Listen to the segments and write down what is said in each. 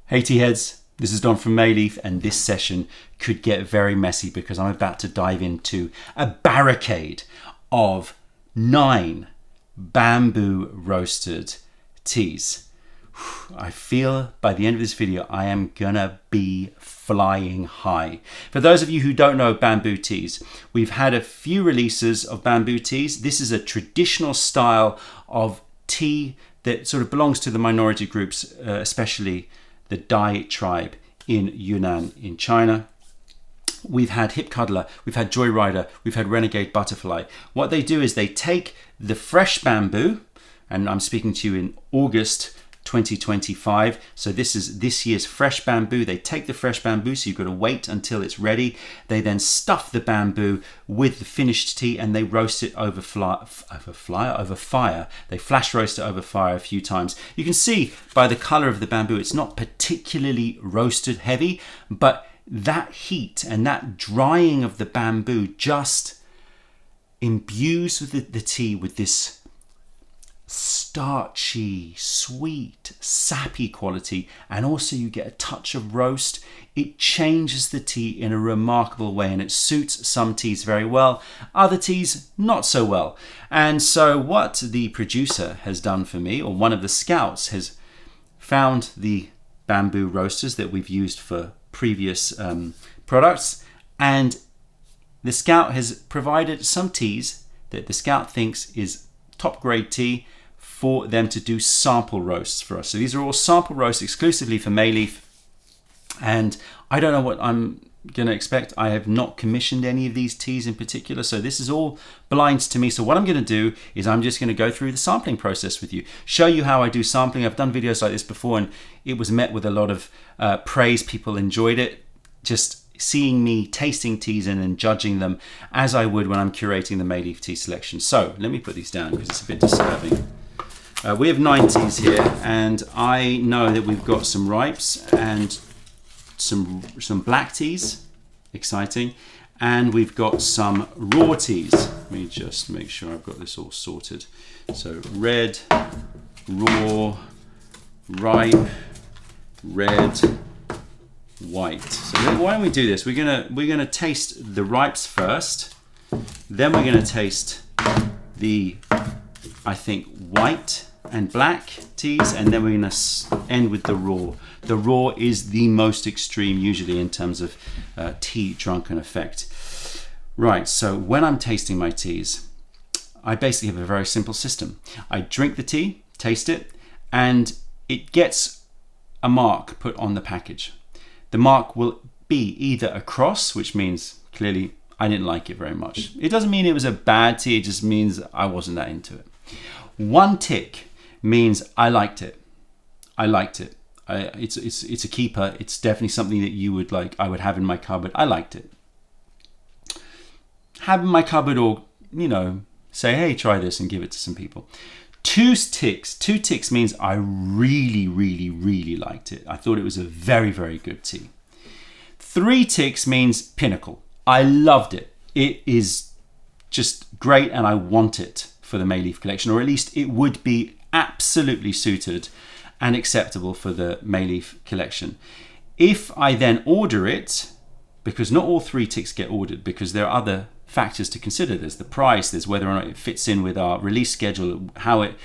Hey tea heads, this is Don from Mei Leaf, and this session could get very messy because I'm about to dive into a barricade of 9 bamboo roasted teas. I feel by the end of this video I am gonna be flying high. For those of you who don't know bamboo teas, we've had a few releases of bamboo teas. This is a traditional style of tea that sort of belongs to the minority groups, especially the Dai tribe in Yunnan in China. We've had Hip Cuddler, we've had Joyrider, we've had Renegade Butterfly. What they do is they take the fresh bamboo, and I'm speaking to you in August 2025, so this is this year's fresh bamboo. They take the fresh bamboo, so you've got to wait until it's ready. They then stuff the bamboo with the finished tea and they roast it over fire. They flash roast it over fire a few times. You can see by the color of the bamboo, it's not particularly roasted heavy, but that heat and that drying of the bamboo just imbues with the tea with this starchy, sweet, sappy quality, and also you get a touch of roast. It changes the tea in a remarkable way, and it suits some teas very well, other teas not so well. And so what the producer has done for me, or one of the scouts, has found the bamboo roasters that we've used for previous products, and the scout has provided some teas that the scout thinks is top grade tea for them to do sample roasts for us. So these are all sample roasts exclusively for Mei Leaf, and I don't know what I'm gonna expect. I have not commissioned any of these teas in particular, so this is all blind to me. So what I'm gonna do is I'm just gonna go through the sampling process with you, show you how I do sampling. I've done videos like this before and it was met with a lot of praise. People enjoyed it, just seeing me tasting teas and then judging them as I would when I'm curating the Mei Leaf tea selection. So let me put these down because it's a bit disturbing. We have 9 teas here, and I know that we've got some ripes and some black teas, exciting, and we've got some raw teas. Let me just make sure I've got this all sorted. So red, raw, ripe, red, white. So why don't we do this? We're gonna taste the ripes first, then we're gonna taste the, I think, white and black teas, and then we're gonna end with the raw. The raw is the most extreme usually in terms of tea drunken effect. Right, so when I'm tasting my teas, I basically have a very simple system. I drink the tea, taste it, and it gets a mark put on the package. The mark will be either a cross, which means clearly I didn't like it very much. It doesn't mean it was a bad tea, it just means I wasn't that into it. 1 tick means I liked it. I liked it. It's a keeper. It's definitely something that you would like. I would have in my cupboard. I liked it. Have in my cupboard, or say, hey, try this and give it to some people. 2 ticks means I really, really, really liked it. I thought it was a very, very good tea. 3 ticks means pinnacle. I loved it. It is just great, and I want it for the Mei Leaf collection, or at least it would be absolutely suited and acceptable for the Mei Leaf collection. If I then order it, because not all 3 ticks get ordered, because there are other factors to consider. There's the price, there's whether or not it fits in with our release schedule, how it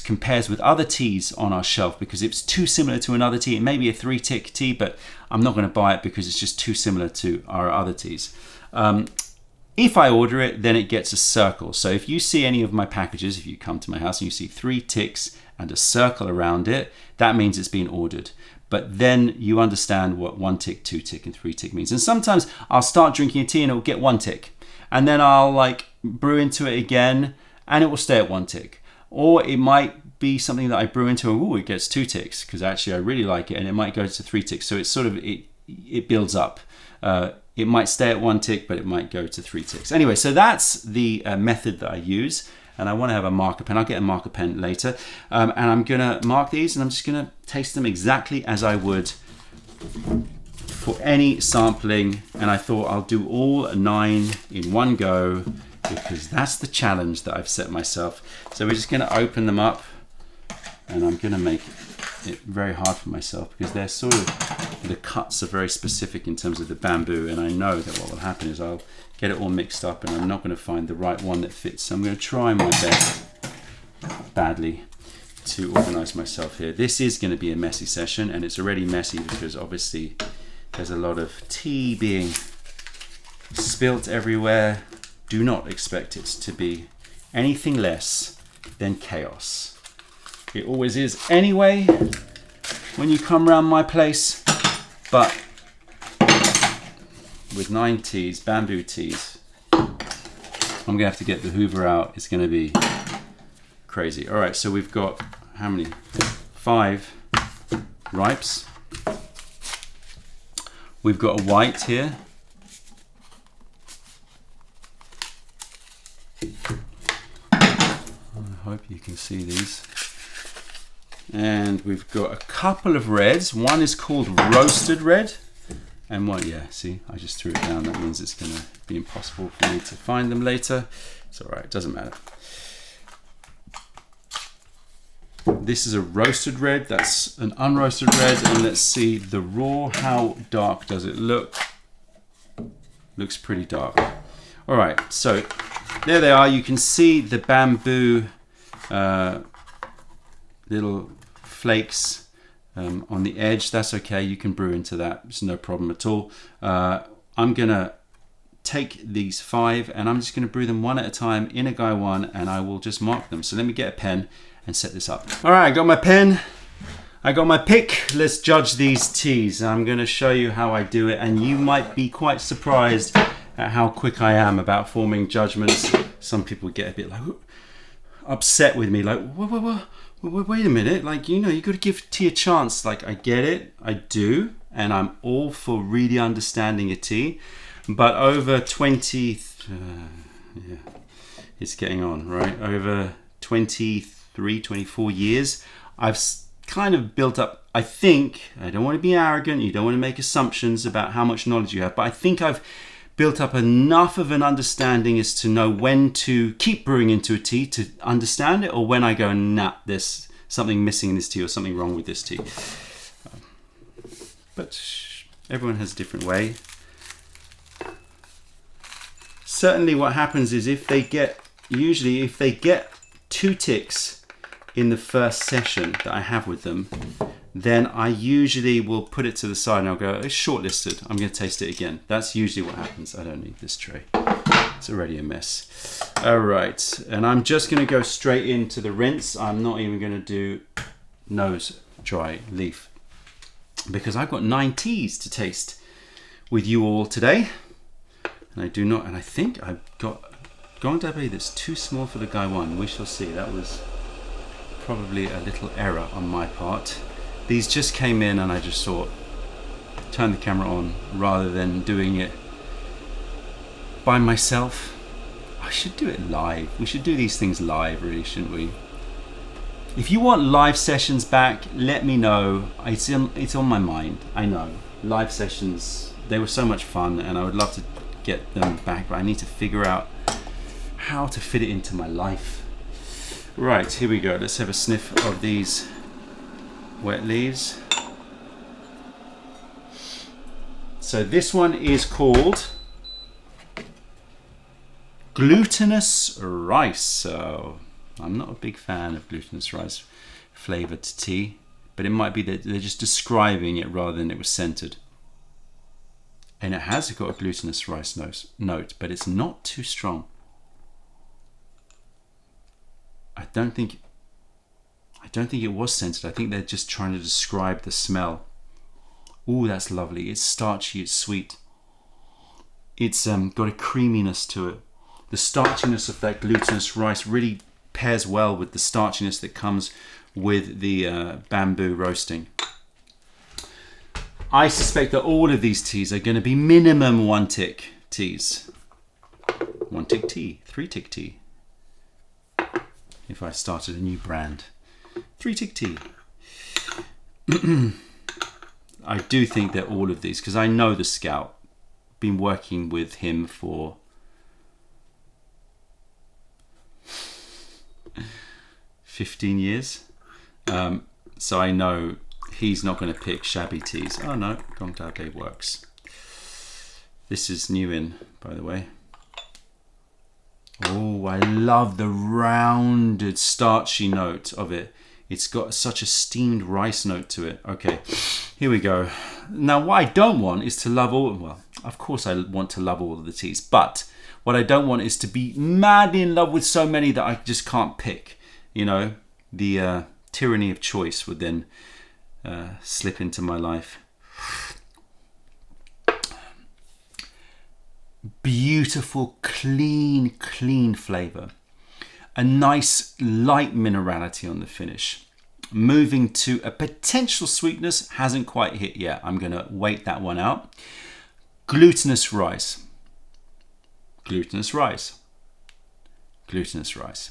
compares with other teas on our shelf, because if it's too similar to another tea, it may be a 3 tick tea, but I'm not going to buy it because it's just too similar to our other teas. If I order it, then it gets a circle. So if you see any of my packages, if you come to my house and you see 3 ticks and a circle around it, that means it's been ordered. But then you understand what 1 tick, 2 tick, and 3 tick means. And sometimes I'll start drinking a tea and it will get 1 tick. And then I'll brew into it again and it will stay at 1 tick. Or it might be something that I brew into and it gets 2 ticks because actually I really like it, and it might go to 3 ticks. So it's sort of, it builds up. It might stay at 1 tick, but it might go to 3 ticks. Anyway, so that's the method that I use. And I want to have a marker pen. I'll get a marker pen later. And I'm going to mark these, and I'm just going to taste them exactly as I would for any sampling. And I thought I'll do all 9 in one go because that's the challenge that I've set myself. So we're just going to open them up, and I'm going to make it very hard for myself because they're sort of, the cuts are very specific in terms of the bamboo, and I know that what will happen is I'll get it all mixed up and I'm not going to find the right one that fits. So I'm going to try my best, badly, to organize myself here. This is going to be a messy session, and it's already messy because obviously there's a lot of tea being spilt everywhere. Do not expect it to be anything less than chaos. It always is anyway when you come around my place, but with 9 teas, bamboo teas, I'm gonna have to get the Hoover out. It's gonna be crazy. All right, so we've got how many? 5 ripes. We've got a white here. I hope you can see these. And we've got a couple of reds. One is called roasted red. And one, yeah, see, I just threw it down. That means it's going to be impossible for me to find them later. It's all right, it doesn't matter. This is a roasted red. That's an unroasted red. And let's see the raw. How dark does it look? Looks pretty dark. All right, so there they are. You can see the bamboo little flakes on the edge. That's okay, you can brew into that, it's no problem at all. I'm gonna take these 5 and I'm just gonna brew them one at a time in a guy one, and I will just mark them. So let me get a pen and set this up. All right, I got my pen, I got my pick. Let's judge these teas. I'm gonna show you how I do it, and you might be quite surprised at how quick I am about forming judgments. Some people get a bit like upset with me, like wait a minute, like, you know, you got to give tea a chance. Like, I get it, I do, and I'm all for really understanding a tea, but over 20 yeah, it's getting on, right? Over 23, 24 years, I've kind of built up, I think, I don't want to be arrogant, you don't want to make assumptions about how much knowledge you have, but I think I've built up enough of an understanding as to know when to keep brewing into a tea to understand it, or when I go, nah, there's something missing in this tea or something wrong with this tea. But everyone has a different way. Certainly what happens is usually if they get 2 ticks in the first session that I have with them, then I usually will put it to the side and I'll go, it's shortlisted, I'm going to taste it again. That's usually what happens. I don't need this tray. It's already a mess. All right, and I'm just going to go straight into the rinse. I'm not even going to do nose dry leaf because I've got 9 teas to taste with you all today. And I do not, and I think I've got Gauntlet that's too small for the guy one. We shall see. That was probably a little error on my part. These just came in and I just thought, turn the camera on rather than doing it by myself. I should do it live. We should do these things live, really, shouldn't we? If you want live sessions back, let me know. It's on my mind. I know. Live sessions, they were so much fun and I would love to get them back, but I need to figure out how to fit it into my life. Right, here we go. Let's have a sniff of these wet leaves. So this one is called glutinous rice. So I'm not a big fan of glutinous rice flavored tea, but it might be that they're just describing it rather than it was scented. And it has got a glutinous rice note, but it's not too strong. I don't think it was scented. I think they're just trying to describe the smell. Ooh, that's lovely. It's starchy, it's sweet. It's got a creaminess to it. The starchiness of that glutinous rice really pairs well with the starchiness that comes with the bamboo roasting. I suspect that all of these teas are going to be minimum 1 tick teas. 1 tick tea, 3 tick tea. If I started a new brand. 3 tick tea. I do think that all of these, because I know the Scout, been working with him for 15 years. so I know he's not going to pick shabby teas. Oh no, gauntlet works. This is new in, by the way. Oh, I love the rounded starchy note of it. It's got such a steamed rice note to it. Okay, here we go. Now, what I don't want is to love all, well, of course I want to love all of the teas, but what I don't want is to be madly in love with so many that I just can't pick. You know, the tyranny of choice would then slip into my life. Beautiful, clean flavour. A nice light minerality on the finish. Moving to a potential sweetness, hasn't quite hit yet. I'm going to wait that one out. Glutinous rice. Glutinous rice. Glutinous rice.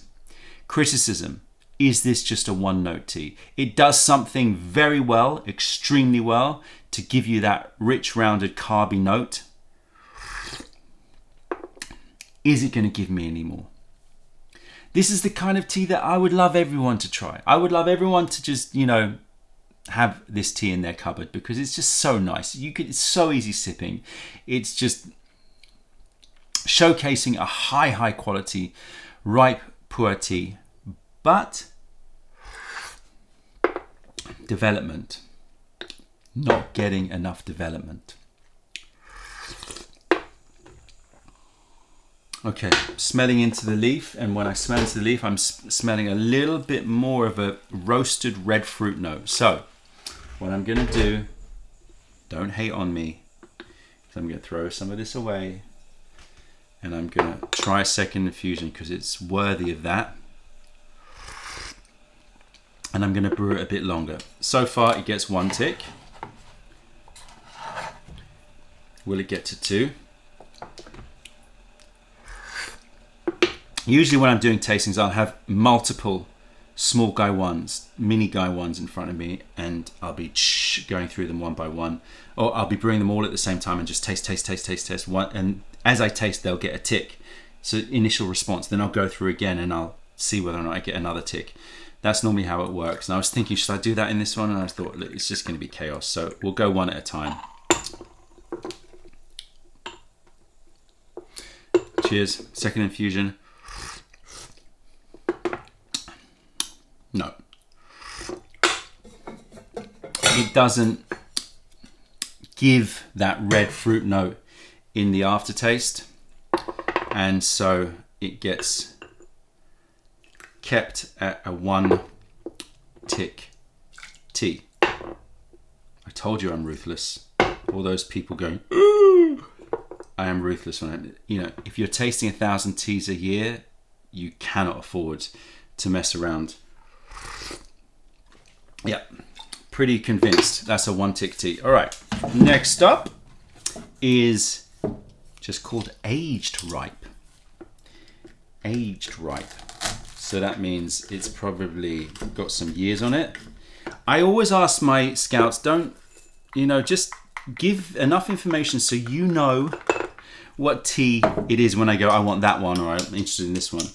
Criticism. Is this just a one-note tea? It does something very well, extremely well, to give you that rich, rounded, carby note. Is it going to give me any more? This is the kind of tea that I would love everyone to try. I would love everyone to just, you know, have this tea in their cupboard because it's just so nice. It's so easy sipping. It's just showcasing a high quality, ripe pu'er tea, but development. Not getting enough development. Okay, smelling into the leaf, and when I smell into the leaf, I'm smelling a little bit more of a roasted red fruit note. So, what I'm going to do, don't hate on me, so I'm going to throw some of this away, and I'm going to try a second infusion because it's worthy of that. And I'm going to brew it a bit longer. So far, it gets 1 tick. Will it get to 2? Usually when I'm doing tastings, I'll have multiple small guy ones, mini guy ones in front of me, and I'll be going through them one by one. Or I'll be brewing them all at the same time and just taste. And as I taste, they'll get a tick. So initial response, then I'll go through again and I'll see whether or not I get another tick. That's normally how it works. And I was thinking, should I do that in this one? And I thought, look, it's just going to be chaos. So we'll go one at a time. Cheers. Second infusion. No. It doesn't give that red fruit note in the aftertaste, and so it gets kept at a 1 tick tea. I told you I'm ruthless. All those people going, ooh, I am ruthless when if you're tasting 1,000 teas a year, you cannot afford to mess around. Yeah, pretty convinced that's a 1 tick tea. All right, next up is just called aged ripe. Aged ripe. So that means it's probably got some years on it. I always ask my scouts, just give enough information so you know what tea it is when I go, I want that one, or I'm interested in this one.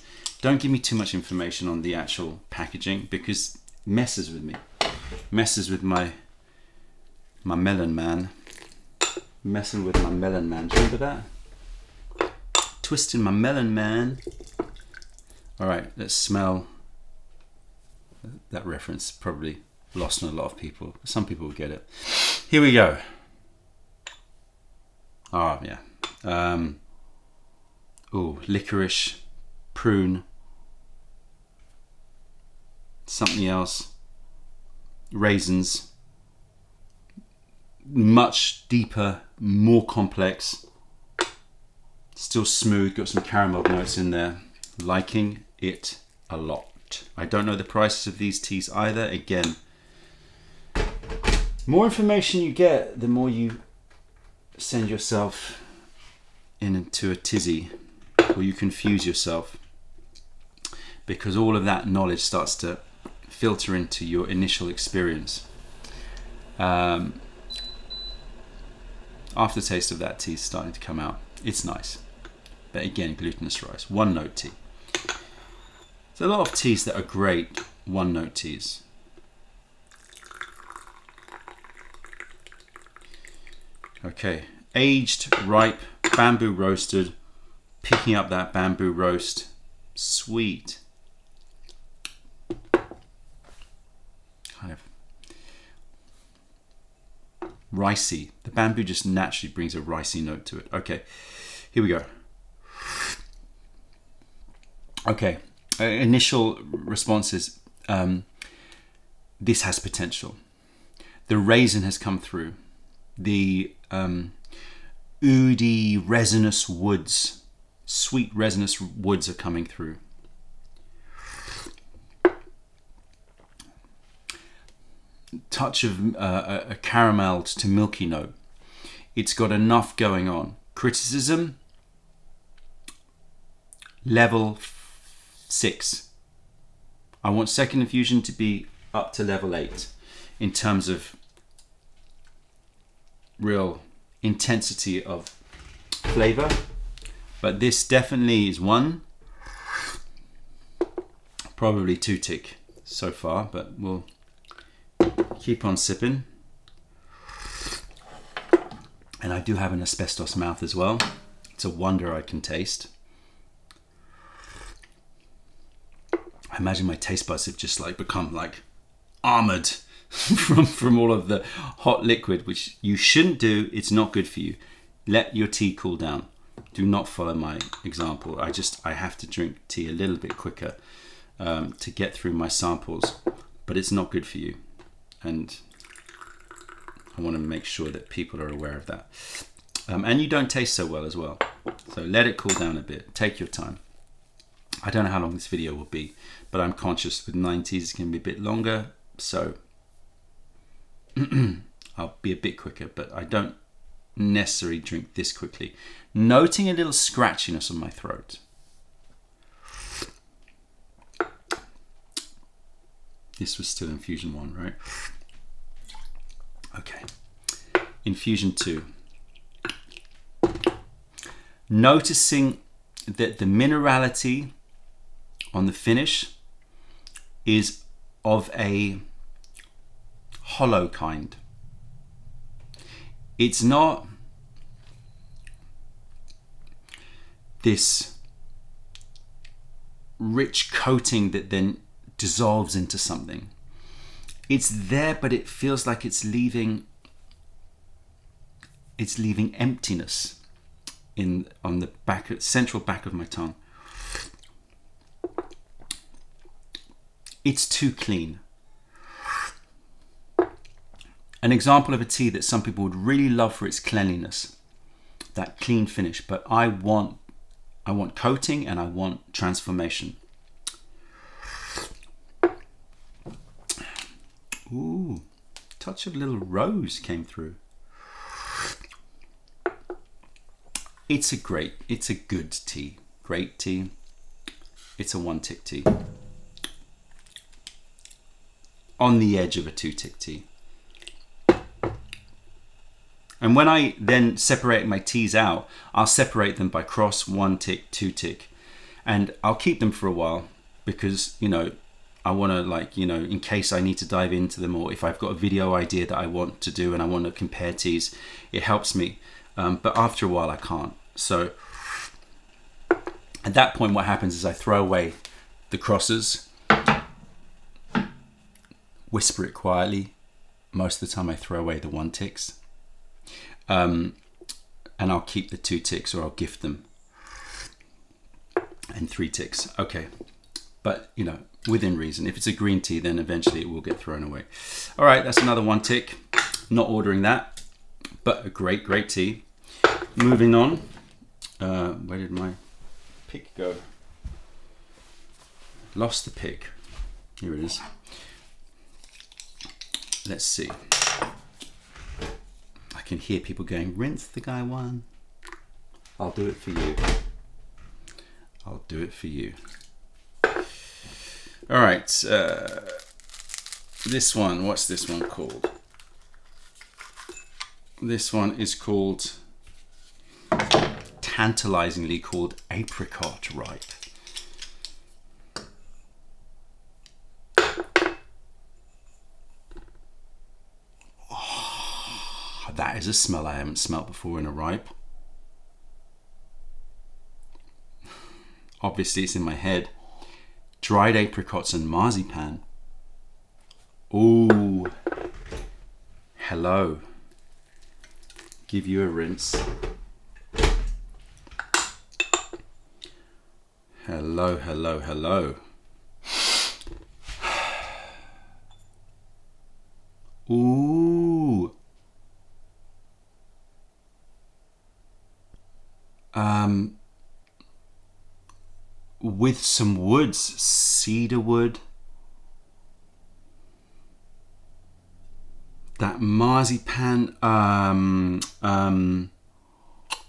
Don't give me too much information on the actual packaging because it messes with me. Messes with my melon man. Messing with my melon man. Do you remember that? Twisting my melon man. Alright, let's smell. That reference probably lost on a lot of people. Some people will get it. Here we go. Oh, yeah. Licorice, prune, something else, raisins, much deeper, more complex, still smooth, got some caramel notes in there. Liking it a lot. I don't know the prices of these teas either. Again, more information you get, the more you send yourself into a tizzy, or you confuse yourself, because all of that knowledge starts to filter into your initial experience. Aftertaste of that tea is starting to come out. It's nice, but again, glutinous rice, 1 note tea. There's a lot of teas that are great 1 note teas. Okay, aged, ripe, bamboo roasted, picking up that bamboo roast, sweet, kind of ricey. The bamboo just naturally brings a ricey note to it. Okay, here we go. Okay, initial responses. This has potential. The raisin has come through. The oody resinous woods, sweet resinous woods are coming through. Touch of a caramel to milky note. It's got enough going on. Criticism, level 6. I want second infusion to be up to level 8 in terms of real intensity of flavor, but this definitely is 1, probably 2 tick so far, but we'll keep on sipping. And I do have an asbestos mouth as well. It's a wonder I can taste. I imagine my taste buds have just like become like armored from all of the hot liquid, which you shouldn't do. It's not good for you. Let your tea cool down. Do not follow my example. I have to drink tea a little bit quicker to get through my samples, but it's not good for you. And I want to make sure that people are aware of that. And you don't taste so well as well. So let it cool down a bit. Take your time. I don't know how long this video will be, but I'm conscious with 90s it's going to be a bit longer. So I'll be a bit quicker, but I don't necessarily drink this quickly. Noting a little scratchiness on my throat. This was still infusion 1, right? Okay. Infusion 2. Noticing that the minerality on the finish is of a hollow kind. It's not this rich coating that then dissolves into something. It's there, but it feels like it's leaving emptiness on the central back of my tongue. It's too clean. An example of a tea that some people would really love for its cleanliness, that clean finish, but I want coating and I want transformation. Ooh, touch of little rose came through. It's a good tea. Great tea. It's a 1-tick tea. On the edge of a 2-tick tea. And when I then separate my teas out, I'll separate them by cross, 1-tick, 2-tick. And I'll keep them for a while because, I want to in case I need to dive into them, or if I've got a video idea that I want to do and I want to compare teas, it helps me. But after a while I can't. So at that point what happens is I throw away the crosses, whisper it quietly. Most of the time I throw away the 1-ticks. And I'll keep the 2-ticks, or I'll gift them. And 3-ticks. Okay. But, within reason. If it's a green tea, then eventually it will get thrown away. All right, that's another 1-tick. Not ordering that, but a great, great tea. Moving on. Where did my pick go? Lost the pick. Here it is. Let's see. I can hear people going, rinse the guy one. I'll do it for you. I'll do it for you. All right. This one, what's this one called? This one is called, tantalizingly called apricot ripe. That is a smell I haven't smelt before in a ripe. Obviously it's in my head. Dried apricots and marzipan. Ooh. Hello. Give you a rinse. Hello, hello, hello. Ooh. With some woods, cedar wood. That marzipan,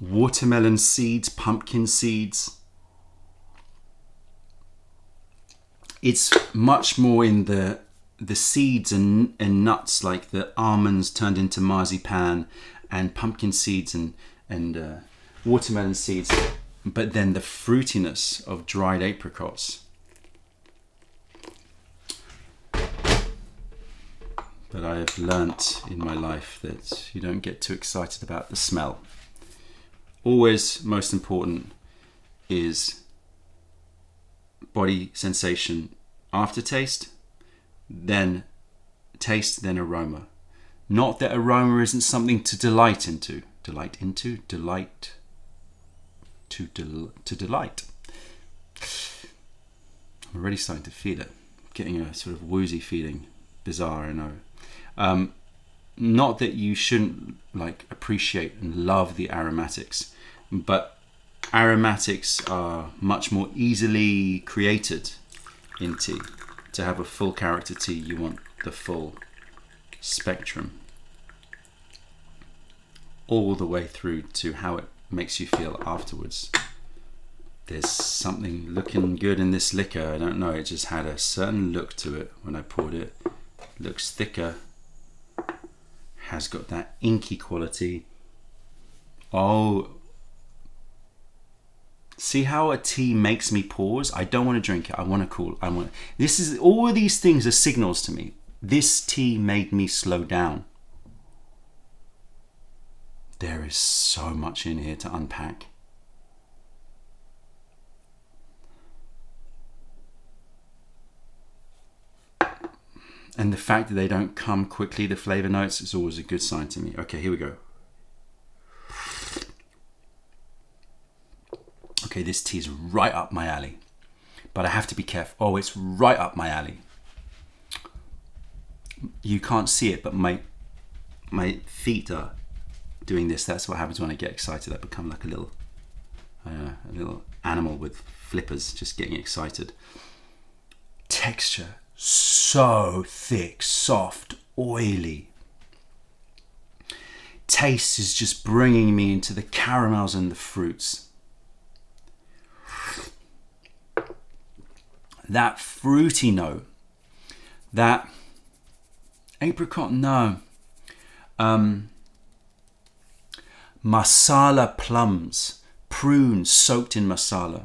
watermelon seeds, pumpkin seeds. It's much more in the seeds and nuts, like the almonds turned into marzipan, and pumpkin seeds and watermelon seeds, but then the fruitiness of dried apricots. But I have learnt in my life that you don't get too excited about the smell. Always most important is body sensation, aftertaste, then taste, then aroma. Not that aroma isn't something to delight into. Delight. I'm already starting to feel it. Getting a sort of woozy feeling. Bizarre, I know. Not that you shouldn't like appreciate and love the aromatics, but aromatics are much more easily created in tea. To have a full character tea, you want the full spectrum, all the way through to how it makes you feel afterwards. There's something looking good in this liquor. I don't know, it just had a certain look to it when I poured it. Looks thicker, has got that inky quality. Oh, see how a tea makes me pause? I don't want to drink it. I want to cool. This is, all of these things are signals to me. This tea made me slow down. There is so much in here to unpack. And the fact that they don't come quickly, the flavor notes, is always a good sign to me. Okay, here we go. Okay, this tea is right up my alley, but I have to be careful. Oh, it's right up my alley. You can't see it, but my feet are doing this. That's what happens when I get excited. I become like a little animal with flippers, just getting excited. Texture, so thick, soft, oily. Taste is just bringing me into the caramels and the fruits. That fruity note, that apricot, no. Masala plums, prunes soaked in masala.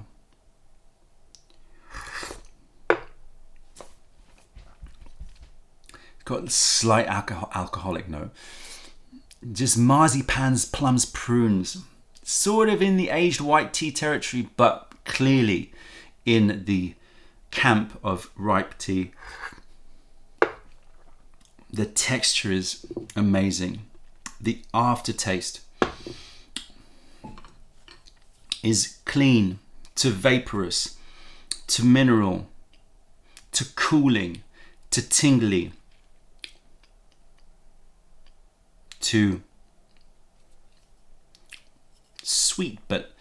Got a slight alcoholic note. Just marzipans, plums, prunes. Sort of in the aged white tea territory, but clearly in the camp of ripe tea. The texture is amazing. The aftertaste is clean to vaporous, to mineral, to cooling, to tingly, to sweet, but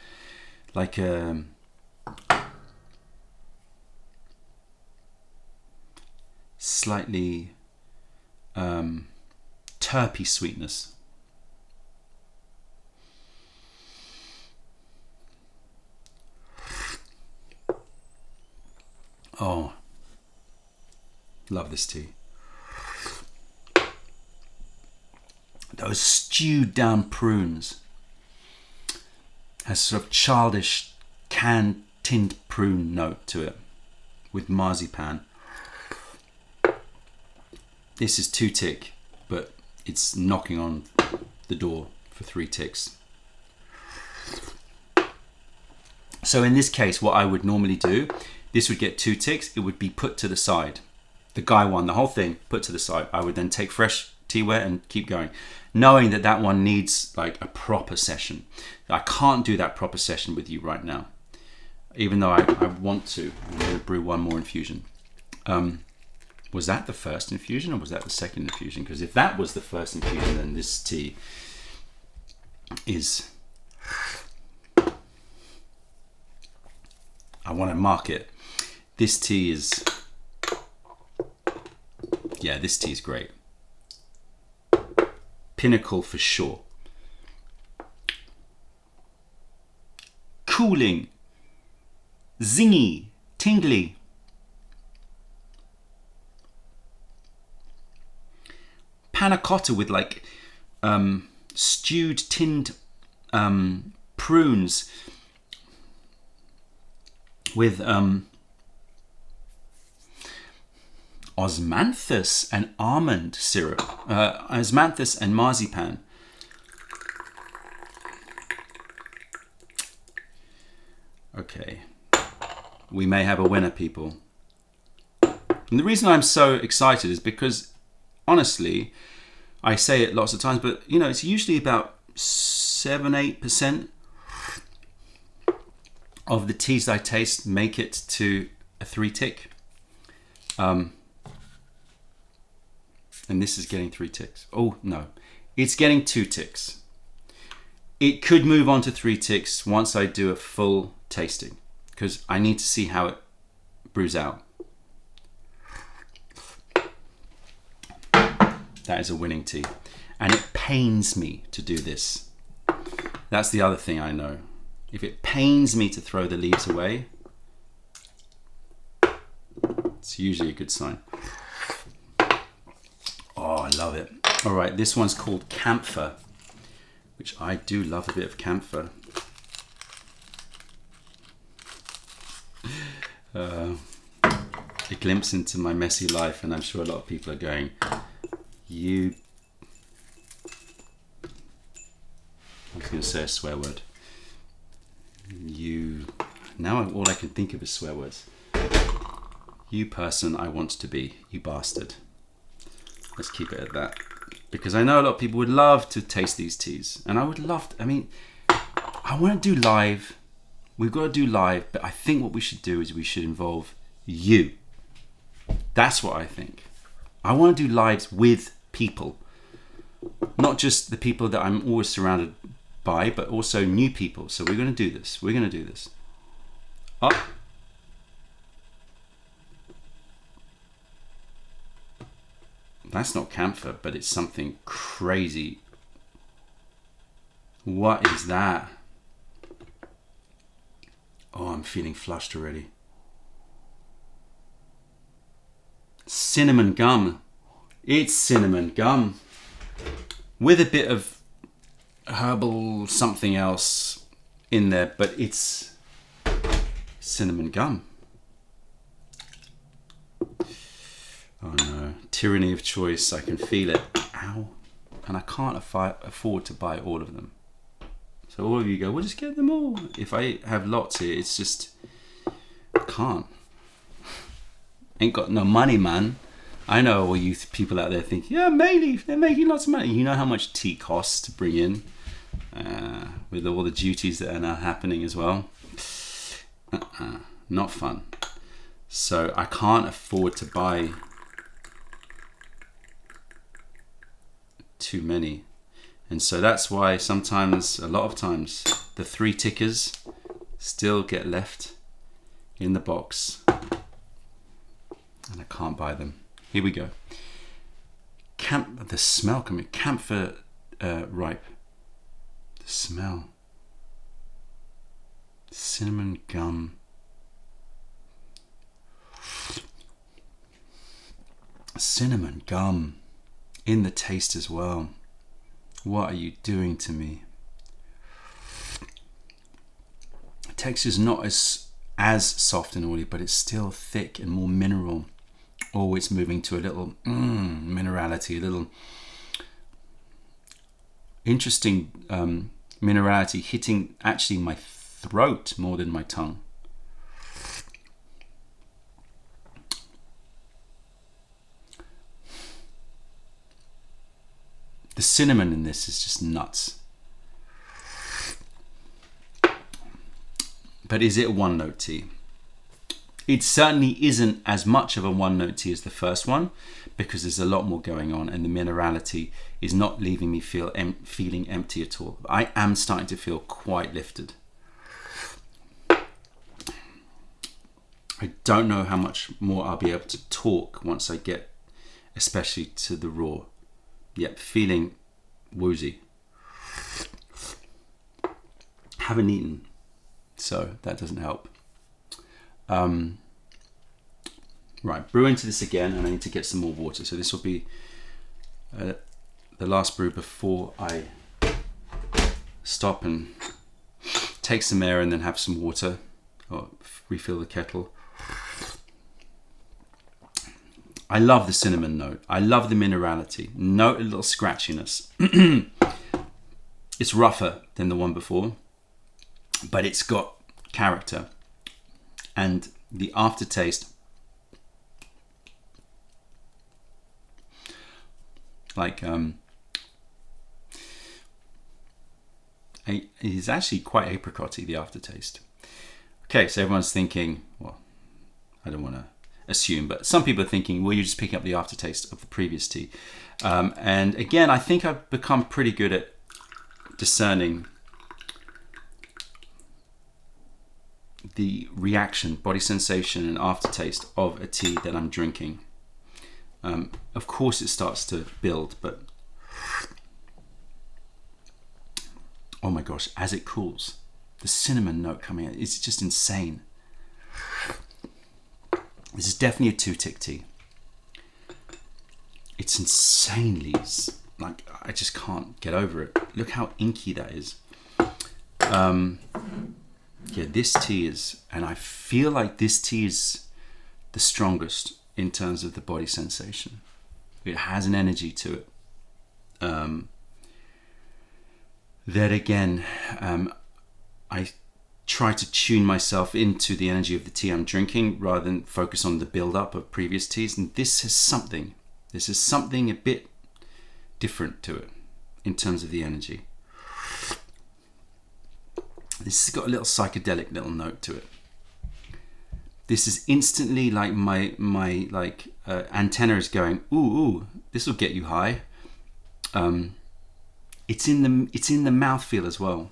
like a slightly terpy sweetness. Oh, love this tea. Those stewed down prunes has sort of childish canned tinned prune note to it with marzipan. This is too thick, but it's knocking on the door for 3 ticks. So in this case, what I would normally do, this would get 2 ticks, it would be put to the side. The guy one, the whole thing, put to the side. I would then take fresh TEAWARE and keep going, knowing that that one needs like a proper session. I can't do that proper session with you right now, even though I want to. I'm going to brew one more infusion. Was that the first infusion or was that the second infusion? Because if that was the first infusion, then this tea is... I want to mark it. This tea is... Yeah, this tea is great. Pinnacle for sure. Cooling. Zingy. Tingly. Panna cotta with like stewed tinned prunes with osmanthus and almond syrup, osmanthus and marzipan. Okay, we may have a winner, people. And the reason I'm so excited is because, honestly, I say it lots of times, but you know, it's usually about 7-8% of the teas I taste make it to a 3 tick. And this is getting 3 ticks. Oh no, it's getting 2 ticks. It could move on to 3 ticks once I do a full tasting, because I need to see how it brews out. That is a winning tea. And it pains me to do this. That's the other thing I know. If it pains me to throw the leaves away, it's usually a good sign. Oh, I love it. All right, this one's called camphor, which I do love a bit of camphor. A glimpse into my messy life, and I'm sure a lot of people are going, I was going to say a swear word. Now all I can think of is swear words. You person I want to be, you bastard. Let's keep it at that. Because I know a lot of people would love to taste these teas. And I would love to, I want to do live. We've got to do live, but I think what we should do is we should involve you. That's what I think. I want to do lives with people. Not just the people that I'm always surrounded by, but also new people. So we're going to do this. We're going to do this. Up. That's not camphor, but it's something crazy. What is that? Oh, I'm feeling flushed already. Cinnamon gum. It's cinnamon gum with a bit of herbal something else in there, but it's cinnamon gum. Oh no, tyranny of choice. I can feel it. Ow. And I can't afford to buy all of them. So all of you go, well, just get them all. If I have lots here, it's just, I can't. Ain't got no money, man. I know all you people out there think, yeah, Mei Leaf, they're making lots of money. You know how much tea costs to bring in, with all the duties that are now happening as well. Not fun. So I can't afford to buy too many. And so that's why sometimes, a lot of times, the 3 tickers still get left in the box. And I can't buy them. Here we go. The smell coming. Camphor ripe. The smell. Cinnamon gum. Cinnamon gum in the taste as well. What are you doing to me? The texture's not as soft and oily, but it's still thick and more mineral. Oh, it's moving to a little minerality, a little interesting minerality hitting actually my throat more than my tongue. The cinnamon in this is just nuts. But is it a one-note tea? It certainly isn't as much of a one-note tea as the first one, because there's a lot more going on, and the minerality is not leaving me feeling empty at all. I am starting to feel quite lifted. I don't know how much more I'll be able to talk once I get, especially to the raw. Yep, feeling woozy. Haven't eaten, so that doesn't help. Right, brew into this again, and I need to get some more water. So this will be the last brew before I stop and take some air and then have some water or refill the kettle. I love the cinnamon note. I love the minerality. Note a little scratchiness. It's rougher than the one before, but it's got character. And the aftertaste, like, is actually quite apricot-y, the aftertaste. Okay, so everyone's thinking, well, I don't want to assume, but some people are thinking, well, you're just picking up the aftertaste of the previous tea. And again, I think I've become pretty good at discerning the reaction, body sensation and aftertaste of a tea that I'm drinking. Of course it starts to build, but oh my gosh, as it cools, the cinnamon note coming out, it's just insane. This is definitely a 2-tick tea. It's insanely, like, I just can't get over it. Look how inky that is. Yeah, this tea is, and I feel like this tea is the strongest in terms of the body sensation. It has an energy to it. That again, I try to tune myself into the energy of the tea I'm drinking rather than focus on the build-up of previous teas. And this is something a bit different to it in terms of the energy. This has got a little psychedelic little note to it. This is instantly like my antenna is going, ooh, this will get you high. It's in the mouthfeel as well.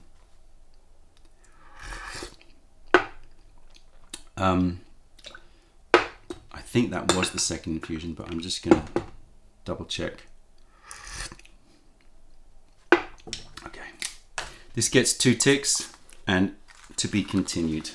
I think that was the second infusion, but I'm just gonna double check. Okay, this gets 2 ticks and to be continued.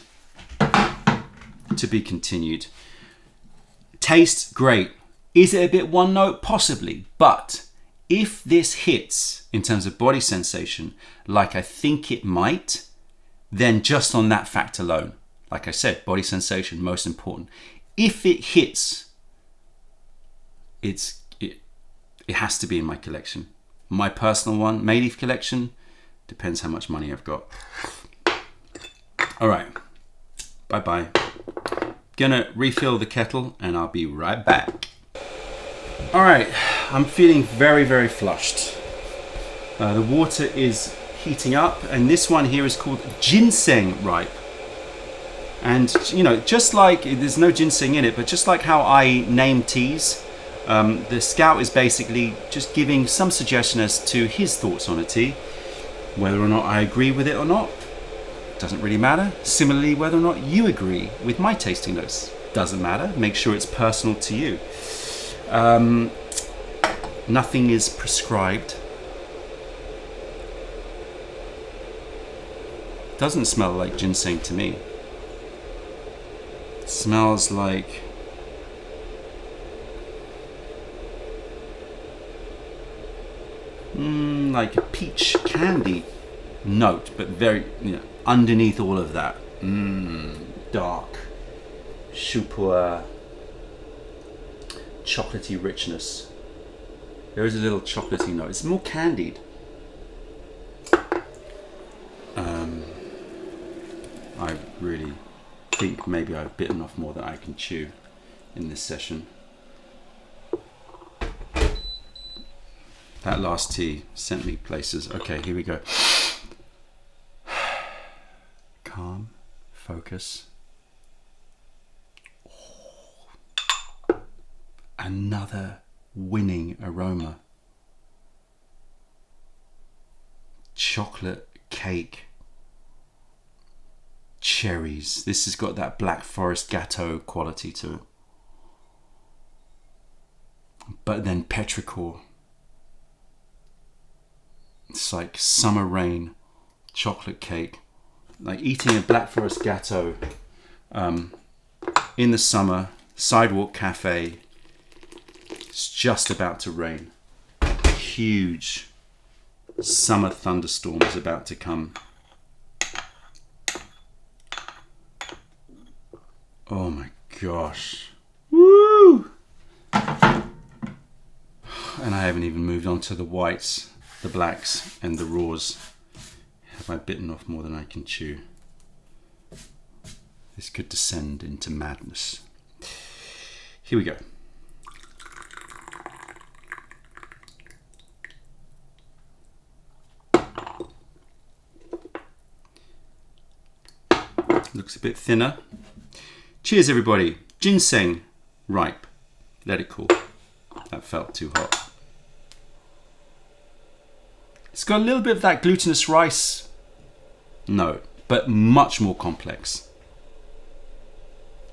Tastes great. Is it a bit one note? Possibly, but if this hits in terms of body sensation like I think it might, then just on that fact alone, like I said, body sensation, most important. If it hits, it has to be in my collection. My personal one, Mei Leaf collection, depends how much money I've got. All right, bye-bye. Gonna refill the kettle and I'll be right back. All right, I'm feeling very, very flushed. The water is heating up, and this one here is called ginseng ripe. And you know, just like there's no ginseng in it, but just like how I name teas, the Scout is basically just giving some suggestion as to his thoughts on a tea. Whether or not I agree with it or not, doesn't really matter. Similarly, whether or not you agree with my tasting notes, doesn't matter. Make sure it's personal to you. Nothing is prescribed. Doesn't smell like ginseng to me. It smells like a peach candy note, but very, underneath all of that, dark, super chocolatey richness. There is a little chocolatey note. It's more candied. think maybe I've bitten off more than I can chew in this session. That last tea sent me places. Okay, here we go. Calm, focus. Another winning aroma. Chocolate cake. Cherries. This has got that Black Forest Gâteau quality to it. But then petrichor. It's like summer rain, chocolate cake. Like eating a Black Forest Gâteau in the summer, sidewalk cafe. It's just about to rain. Huge summer thunderstorm is about to come. Oh my gosh. Woo! And I haven't even moved on to the whites, the blacks and the raws. Have I bitten off more than I can chew? This could descend into madness. Here we go. Looks a bit thinner. Cheers, everybody. Ginseng, ripe. Let it cool. That felt too hot. It's got a little bit of that glutinous rice note, but much more complex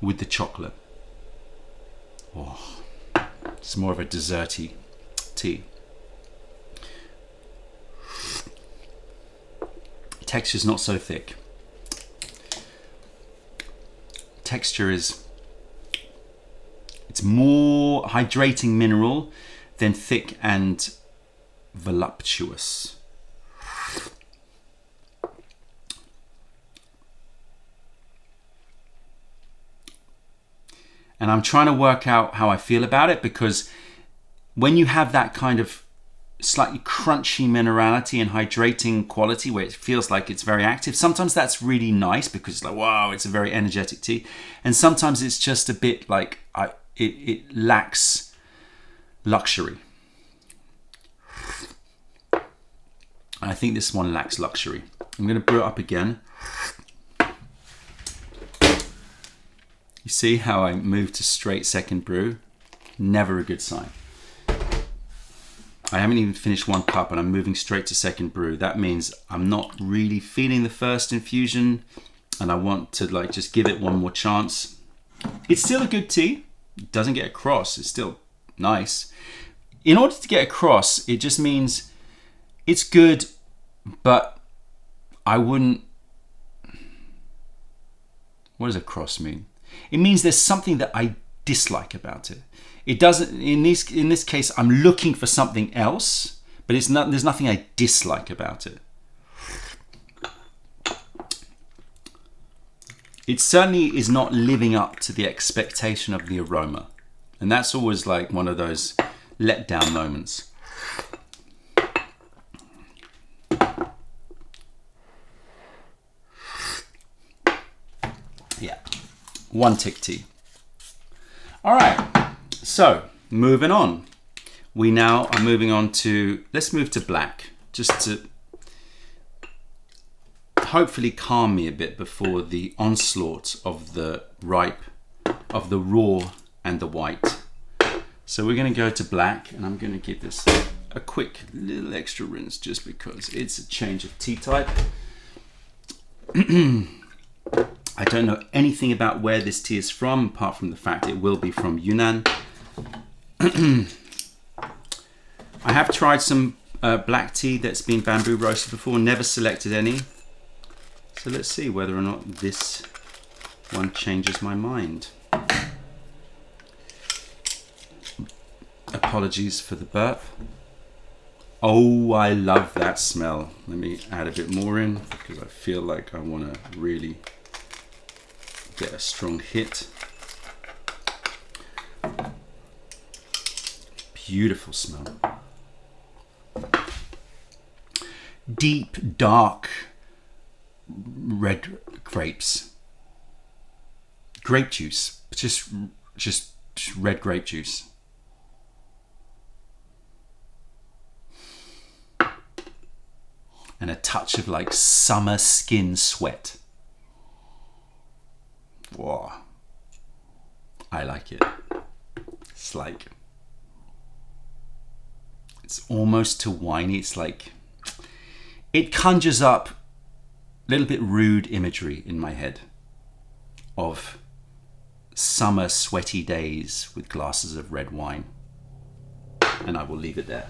with the chocolate. Oh, it's more of a desserty tea. Texture's not so thick. Texture is, it's more hydrating mineral than thick and voluptuous. And I'm trying to work out how I feel about it, because when you have that kind of slightly crunchy minerality and hydrating quality where it feels like it's very active, sometimes that's really nice because it's like, wow, it's a very energetic tea. And sometimes it's just a bit like it lacks luxury. I think this one lacks luxury. I'm going to brew it up again. You see how I move to straight second brew? Never a good sign. I haven't even finished one cup and I'm moving straight to second brew. That means I'm not really feeling the first infusion and I want to like just give it one more chance. It's still a good tea. It doesn't get across. It's still nice. In order to get across, it just means it's good, but I wouldn't... What does across mean? It means there's something that I dislike about it. It doesn't, in this case, I'm looking for something else, but it's not, there's nothing I dislike about it. It certainly is not living up to the expectation of the aroma. And that's always like one of those letdown moments. Yeah, one tick tea. All right. So, moving on. We now are moving on to, let's move to black, just to hopefully calm me a bit before the onslaught of the ripe, of the raw and the white. So we're going to go to black, and I'm going to give this a quick little extra rinse just because it's a change of tea type. I don't know anything about where this tea is from, apart from the fact it will be from Yunnan. I have tried some black tea that's been bamboo roasted before, never selected any. So let's see whether or not this one changes my mind. Apologies for the burp. Oh, I love that smell. Let me add a bit more in because I feel like I want to really get a strong hit. Beautiful smell. Deep, dark red grapes. grape juice, just red grape juice. And a touch of like summer skin sweat. Whoa. I like it. It's like, it's almost too winey. It's like, it conjures up a little bit rude imagery in my head of summer sweaty days with glasses of red wine. And I will leave it there.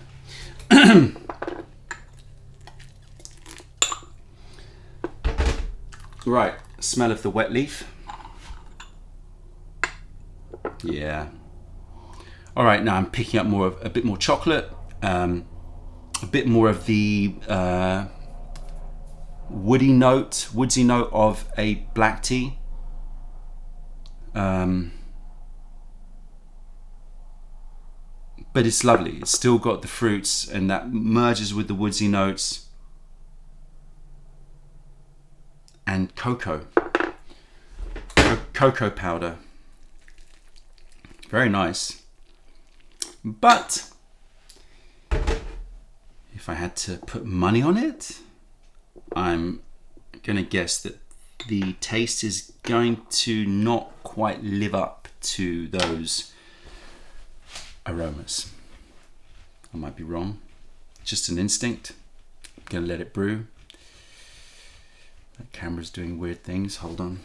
Right, smell of the wet leaf. Yeah. All right, now I'm picking up a bit more chocolate, a bit more of the woodsy note of a black tea. But it's lovely. It's still got the fruits, and that merges with the woodsy notes. And cocoa powder. Very nice. But if I had to put money on it, I'm gonna guess that the taste is going to not quite live up to those aromas. I might be wrong. Just an instinct. I'm gonna let it brew. That camera's doing weird things. Hold on.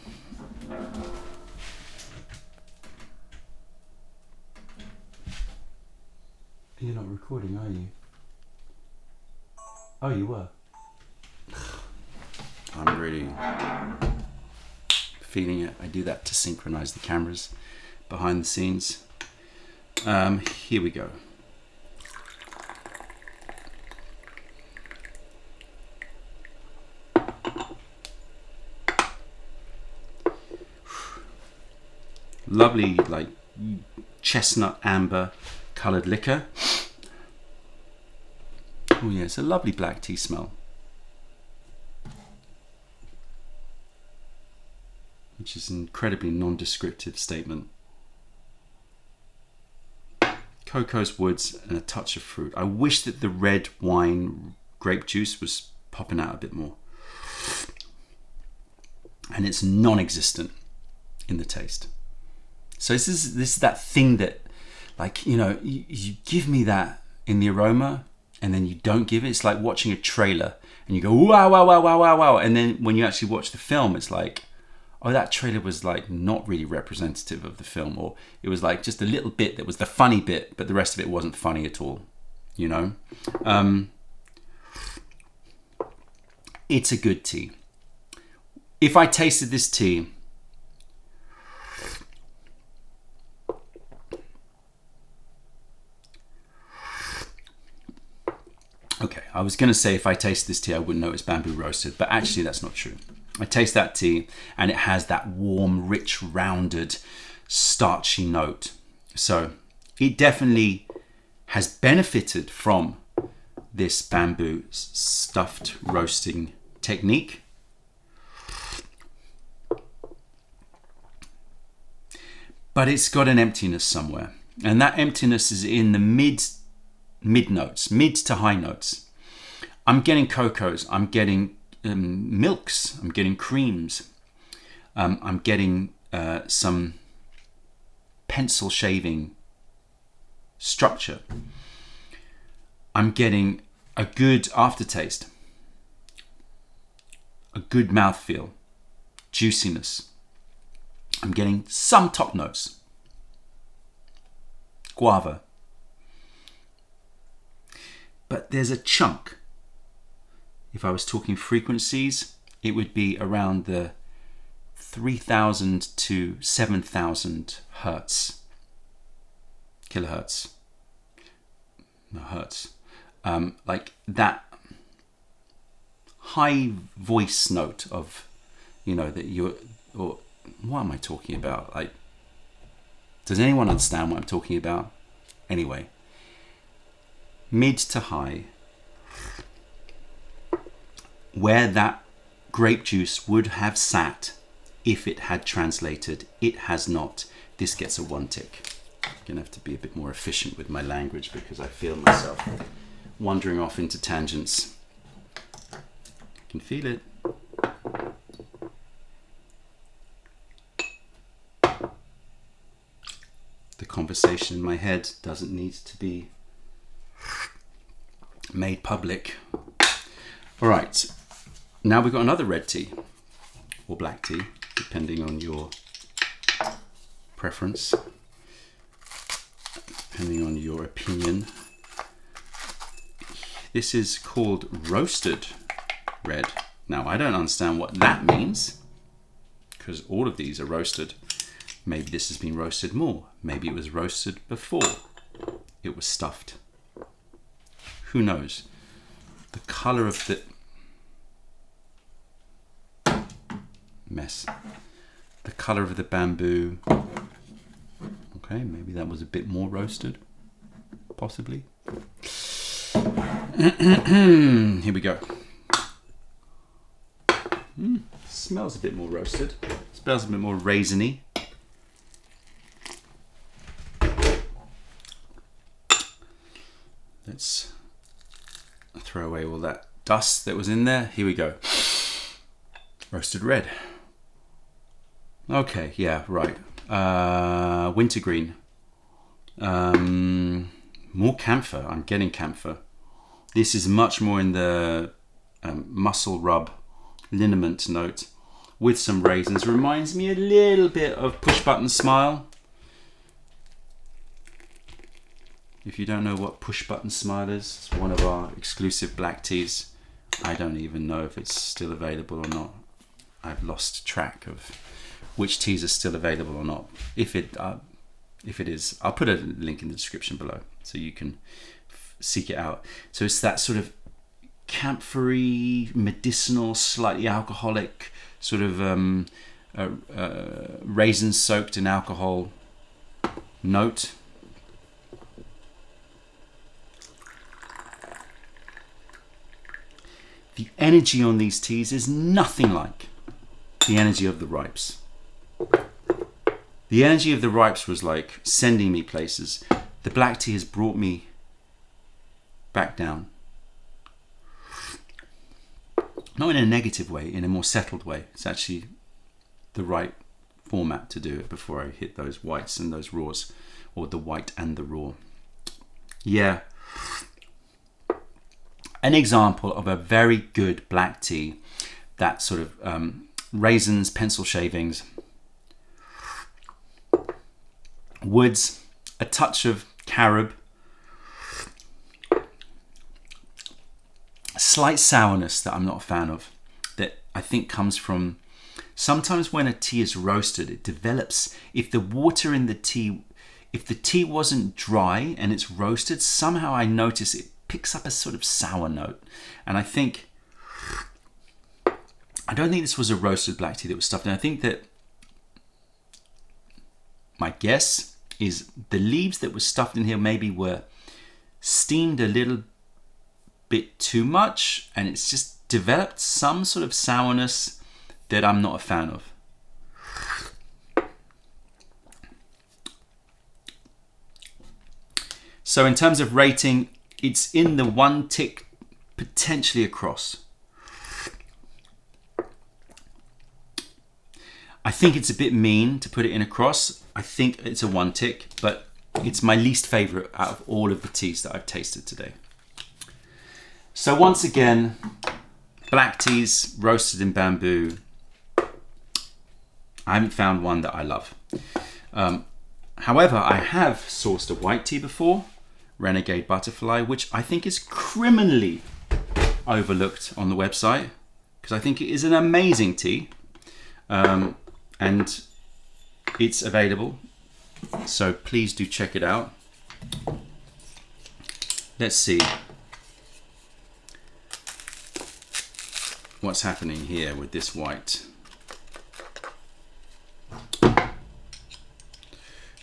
You're not recording, are you? Oh, you were. I'm really feeling it. I do that to synchronize the cameras behind the scenes. Here we go. Lovely, like chestnut amber colored liquor. Oh yeah, it's a lovely black tea smell, which is an incredibly non-descriptive statement. Cocoa's woods and a touch of fruit. I wish that the red wine grape juice was popping out a bit more, and it's non-existent in the taste. So this is that thing that, like, you know, you give me that in the aroma and then you don't give it. It's like watching a trailer and you go, wow, wow, wow, wow, wow, wow. And then when you actually watch the film, it's like, oh, that trailer was like not really representative of the film, or it was like just a little bit that was the funny bit, but the rest of it wasn't funny at all, you know? It's a good tea. If I tasted this tea, okay, I was going to say if I taste this tea, I wouldn't know it's bamboo roasted, but actually that's not true. I taste that tea and it has that warm, rich, rounded, starchy note. So it definitely has benefited from this bamboo stuffed roasting technique. But it's got an emptiness somewhere. And that emptiness is in the mid notes, mid to high notes. I'm getting cocoas, I'm getting milks, I'm getting creams, I'm getting some pencil shaving structure. I'm getting a good aftertaste, a good mouthfeel, juiciness. I'm getting some top notes, guava. But there's a chunk. If I was talking frequencies, it would be around the 3,000 to 7,000 hertz, kilohertz, no hertz, like that high voice note of, you know, that you're, or what am I talking about? Like, does anyone understand what I'm talking about? Anyway, mid to high, where that grape juice would have sat if it had translated. It has not. This gets a 1 tick. I'm gonna have to be a bit more efficient with my language because I feel myself wandering off into tangents. I can feel it. The conversation in my head doesn't need to be made public. All right, now we've got another red tea or black tea, depending on your preference, depending on your opinion. This is called roasted red. Now, I don't understand what that means because all of these are roasted. Maybe this has been roasted more. Maybe it was roasted before it was stuffed. Who knows? The color of the mess. The color of the bamboo. Okay, maybe that was a bit more roasted. Possibly. Here we go. Smells a bit more roasted. Smells a bit more raisiny. Let's throw away all that dust that was in there. Here we go. Roasted red. Okay, yeah, right. Wintergreen. More camphor. I'm getting camphor. This is much more in the muscle rub liniment note with some raisins. Reminds me a little bit of Push Button Smile. If you don't know what Push Button Smile is, it's one of our exclusive black teas. I don't even know if it's still available or not. I've lost track of which teas are still available or not. If it is, I'll put a link in the description below so you can seek it out. So it's that sort of camphory, medicinal, slightly alcoholic, sort of raisin soaked in alcohol note. The energy on these teas is nothing like the energy of the ripes. The energy of the ripes was like sending me places. The black tea has brought me back down. Not in a negative way, in a more settled way. It's actually the right format to do it before I hit those whites and those raws, or the white and the raw. Yeah. An example of a very good black tea, that sort of raisins, pencil shavings, woods, a touch of carob, slight sourness that I'm not a fan of, that I think comes from sometimes when a tea is roasted, it develops, if the water in the tea, if the tea wasn't dry and it's roasted, somehow I notice it picks up a sort of sour note. And I don't think this was a roasted black tea that was stuffed in. I think that my guess is the leaves that were stuffed in here maybe were steamed a little bit too much, and it's just developed some sort of sourness that I'm not a fan of. So in terms of rating, it's in the 1 tick, potentially across. I think it's a bit mean to put it in across. I think it's a 1 tick, but it's my least favorite out of all of the teas that I've tasted today. So once again, black teas roasted in bamboo. I haven't found one that I love. However, I have sourced a white tea before, Renegade Butterfly, which I think is criminally overlooked on the website because I think it is an amazing tea, and it's available, so please do check it out. Let's see what's happening here with this white.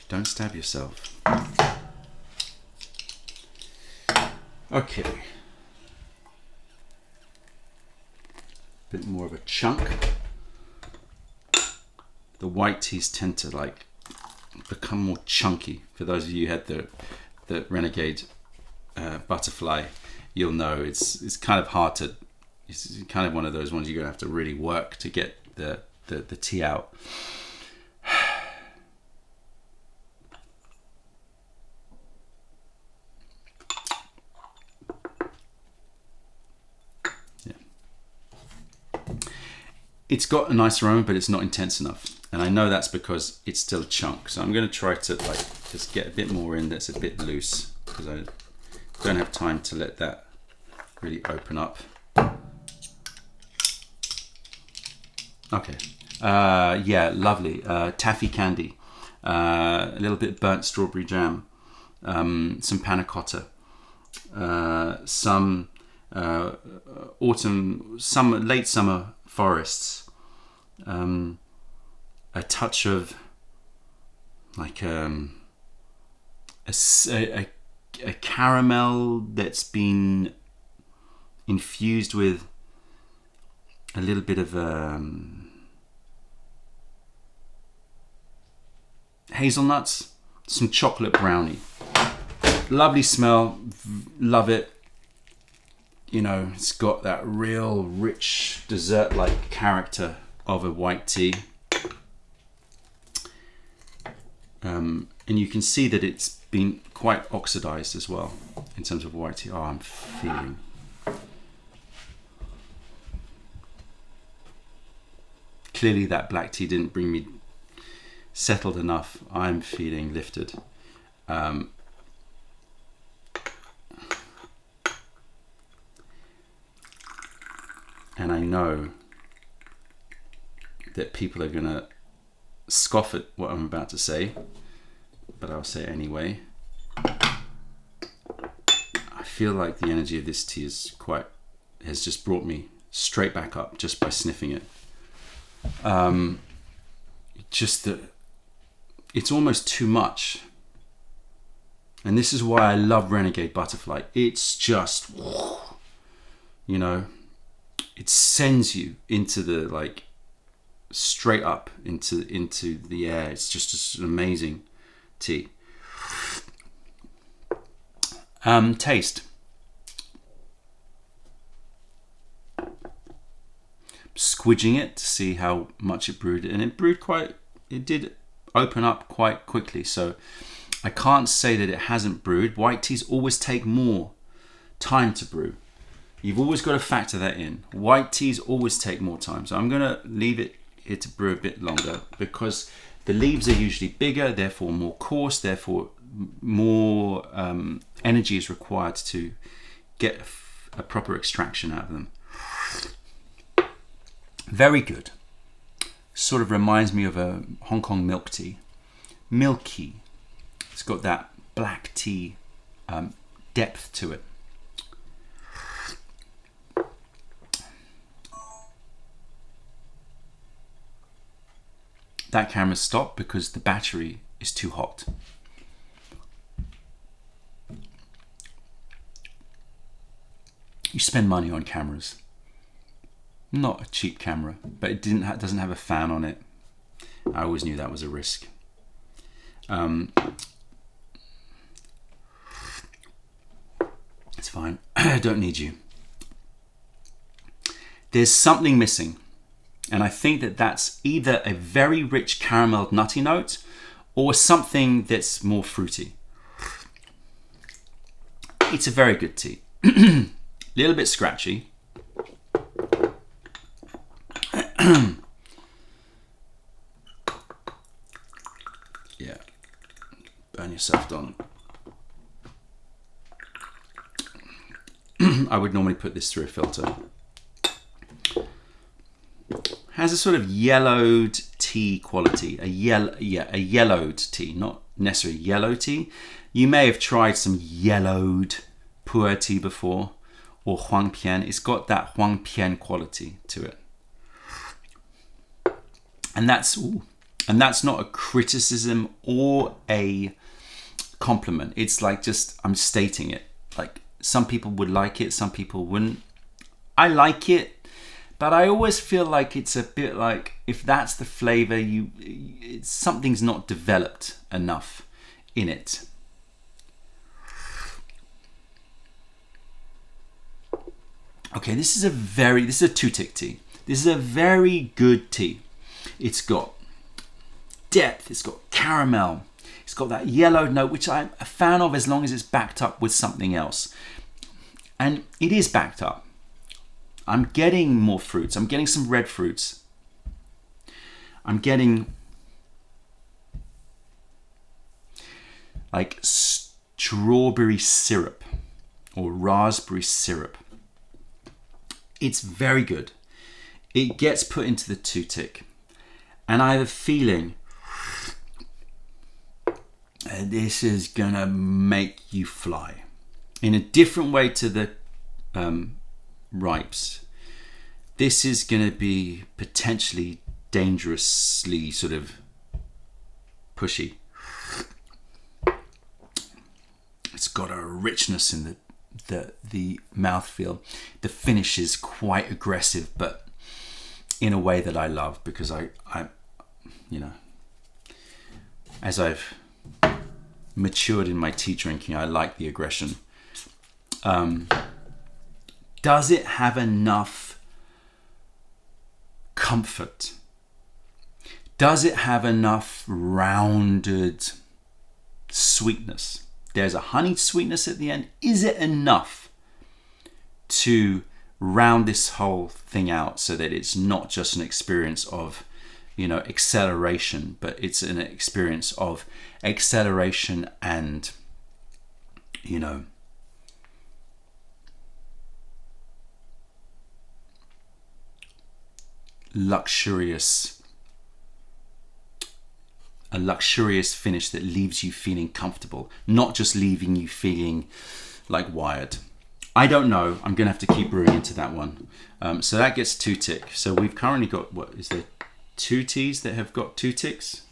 Don't stab yourself. Okay. Bit more of a chunk. the white teas tend to like become more chunky. For those of you who had the Renegade butterfly, you'll know it's kind of hard to. It's kind of one of those ones you're gonna have to really work to get the tea out. It's got a nice aroma, but it's not intense enough. And I know that's because it's still a chunk. So I'm going to try to like just get a bit more in that's a bit loose, because I don't have time to let that really open up. Okay. Yeah, lovely. Taffy candy. A little bit burnt strawberry jam. Some panna cotta. Some late summer forests, a touch of like a caramel that's been infused with a little bit of hazelnuts, some chocolate brownie. Lovely smell, love it. You know, it's got that real rich dessert-like character of a white tea. And you can see that it's been quite oxidized as well in terms of white tea. Oh, I'm feeling. Clearly that black tea didn't bring me settled enough. I'm feeling lifted. And I know that people are gonna scoff at what I'm about to say, but I'll say it anyway. I feel like the energy of this tea has just brought me straight back up just by sniffing it. Just that it's almost too much. And this is why I love Renegade Butterfly. It's just, you know, it sends you into the like straight up into the air. It's just an amazing tea. Taste. Squidging it to see how much it brewed, and it did open up quite quickly, so I can't say that it hasn't brewed. White teas always take more time to brew. You've always got to factor that in. White teas always take more time. So I'm going to leave it here to brew a bit longer, because the leaves are usually bigger, therefore more coarse, therefore more energy is required to get a proper extraction out of them. Very good. Sort of reminds me of a Hong Kong milk tea. Milky. It's got that black tea depth to it. That camera stopped because the battery is too hot. You spend money on cameras. Not a cheap camera, but it doesn't have a fan on it. I always knew that was a risk. It's fine. I don't need you. There's something missing. And I think that that's either a very rich carameled nutty note or something that's more fruity. It's a very good tea. Little bit scratchy. Yeah. Burn yourself, Don. I would normally put this through a filter. Has a sort of yellowed tea quality, a yellowed tea, not necessarily yellow tea. You may have tried some yellowed pu'er tea before, or huang pian. It's got that huang pian quality to it, and that's not a criticism or a compliment. It's like just I'm stating it. Like some people would like it, some people wouldn't. I like it, But I always feel like it's a bit like, if that's the flavor, something's not developed enough in it. Okay, this is a two-tick tea. This is a very good tea. It's got depth, it's got caramel, it's got that yellow note, which I'm a fan of as long as it's backed up with something else. And it is backed up. I'm getting more fruits. I'm getting some red fruits. I'm getting like strawberry syrup or raspberry syrup. It's very good. It gets put into the two-tick. And I have a feeling this is gonna make you fly in a different way to the ripes. This is gonna be potentially dangerously sort of pushy. It's got a richness in the mouthfeel. The finish is quite aggressive, but in a way that I love, because I you know, as I've matured in my tea drinking, I like the aggression. Does it have enough comfort? Does it have enough rounded sweetness? There's a honey sweetness at the end. Is it enough to round this whole thing out so that it's not just an experience of, you know, acceleration, but it's an experience of acceleration and, you know, a luxurious finish that leaves you feeling comfortable, not just leaving you feeling like wired. I don't know. I'm gonna have to keep brewing into that one. So that gets 2 tick. So we've currently got, what is there, 2 teas that have got 2 ticks?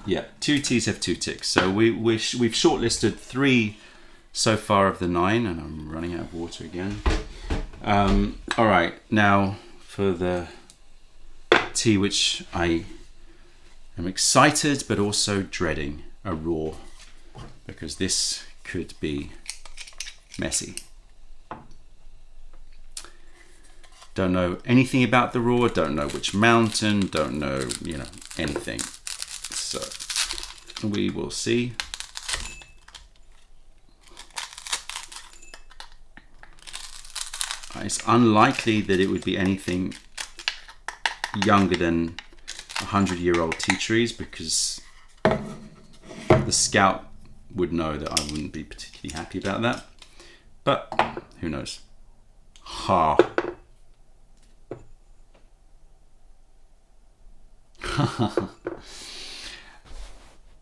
Yeah, 2 teas have 2 ticks. So we've shortlisted 3 so far of the 9, and I'm running out of water again. All right, now for the tea which I am excited but also dreading, a raw, because this could be messy. Don't know anything about the raw, don't know which mountain, don't know, you know, anything. So we will see. It's unlikely that it would be anything younger than 100-year-old tea trees, because the scout would know that I wouldn't be particularly happy about that. But who knows? Ha.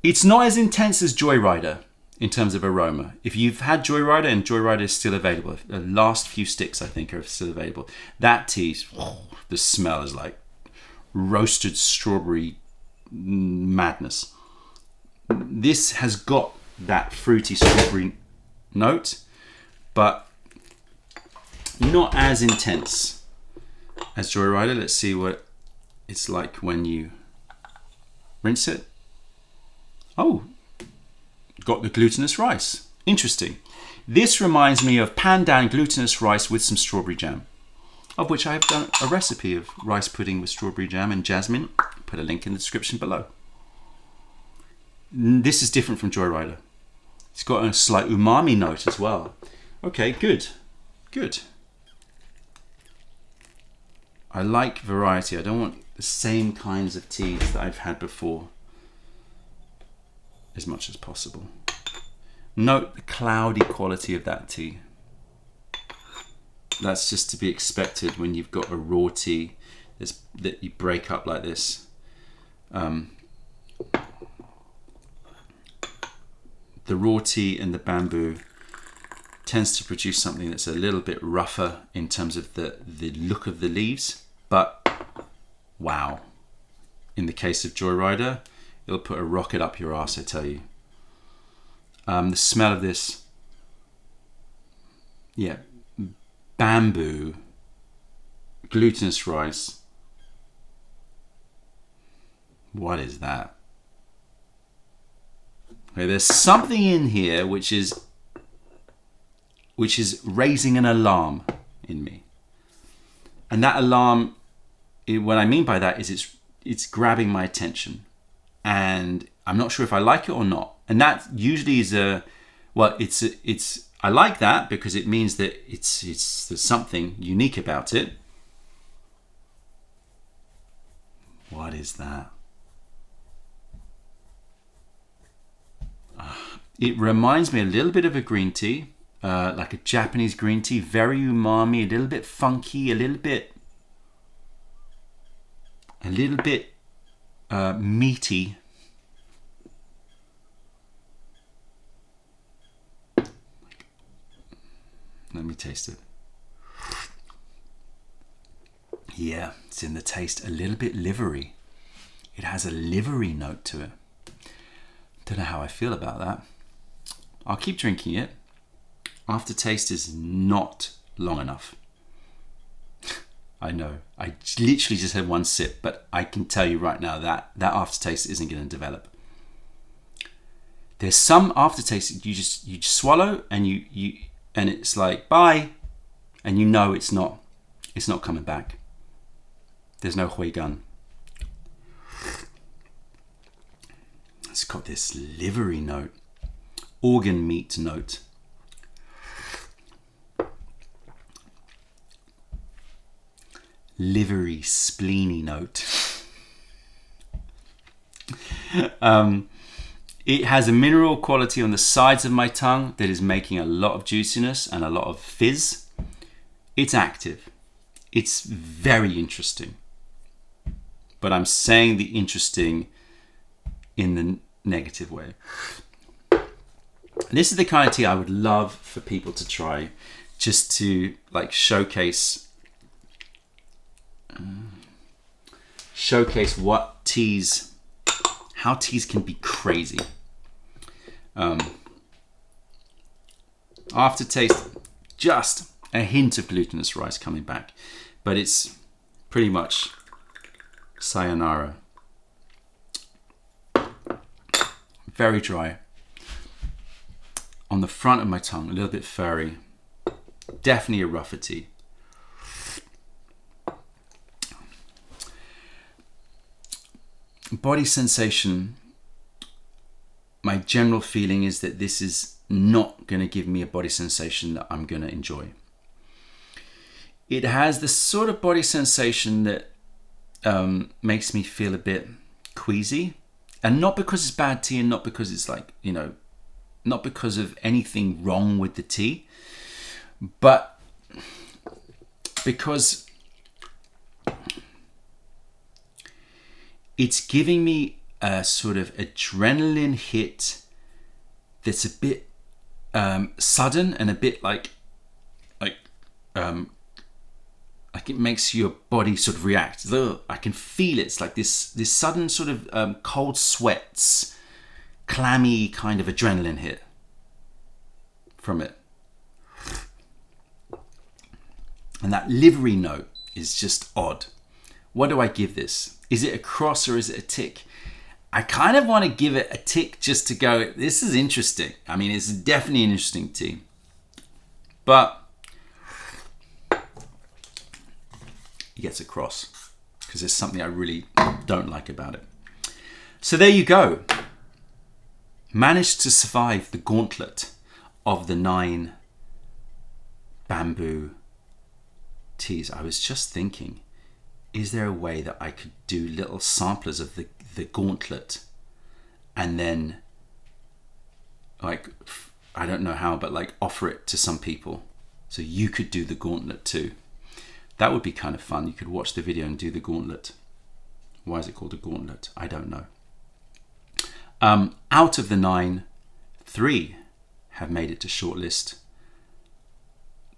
It's not as intense as Joyrider in terms of aroma. If you've had Joyrider, and Joyrider is still available, the last few sticks I think are still available, that tea, the smell is like roasted strawberry madness. This has got that fruity strawberry note, but not as intense as Joyrider. Let's see what it's like when you rinse it. Oh, got the glutinous rice. Interesting. This reminds me of pandan glutinous rice with some strawberry jam, of which I have done a recipe of rice pudding with strawberry jam and jasmine. Put a link in the description below. This is different from Joyrider. It's got a slight umami note as well. Okay, good. Good. I like variety. I don't want the same kinds of teas that I've had before as much as possible. Note the cloudy quality of that tea. That's just to be expected when you've got a raw tea that you break up like this. The raw tea and the bamboo tends to produce something that's a little bit rougher in terms of the look of the leaves, but wow. In the case of Joyrider, it'll put a rocket up your arse, I tell you. The smell of this, yeah, bamboo glutinous rice. What is that? Okay, there's something in here which is raising an alarm in me. And that alarm, what I mean by that is it's grabbing my attention. And I'm not sure if I like it or not. And that usually is I like that because it means that there's something unique about it. What is that? It reminds me a little bit of a green tea, like a Japanese green tea, very umami, a little bit funky, a little bit meaty. Let me taste it. Yeah, it's in the taste, a little bit livery. It has a livery note to it. Don't know how I feel about that. I'll keep drinking it. Aftertaste is not long enough. I know. I literally just had one sip, but I can tell you right now that aftertaste isn't going to develop. There's some aftertaste that you just swallow and and it's like bye, and you know it's not coming back. There's no hui gun. It's got this livery note, organ meat note. Livery, spleeny note. It has a mineral quality on the sides of my tongue that is making a lot of juiciness and a lot of fizz. It's active. It's very interesting. But I'm saying the interesting in the negative way. This is the kind of tea I would love for people to try, just to like showcase what teas, how teas can be crazy. Aftertaste, just a hint of glutinous rice coming back, but it's pretty much sayonara. Very dry. On the front of my tongue, a little bit furry. Definitely a rougher tea. Body sensation, my general feeling is that this is not going to give me a body sensation that I'm going to enjoy. It has the sort of body sensation that makes me feel a bit queasy, and not because it's bad tea and not because it's like, you know, not because of anything wrong with the tea, but because it's giving me a sort of adrenaline hit that's a bit sudden and a bit like it makes your body sort of react. Ugh, I can feel it. It's like this sudden sort of cold sweats, clammy kind of adrenaline hit from it. And that livery note is just odd. What do I give this? Is it a cross or is it a tick? I kind of want to give it a tick just to go, this is interesting. I mean, it's definitely an interesting tea. But it gets a cross because there's something I really don't like about it. So there you go. Managed to survive the gauntlet of the 9 bamboo teas. I was just thinking, is there a way that I could do little samplers of the gauntlet and then, like, I don't know how, but like offer it to some people so you could do the gauntlet too? That would be kind of fun. You could watch the video and do the gauntlet. Why is it called a gauntlet? I don't know. Out of the 9, 3 have made it to shortlist.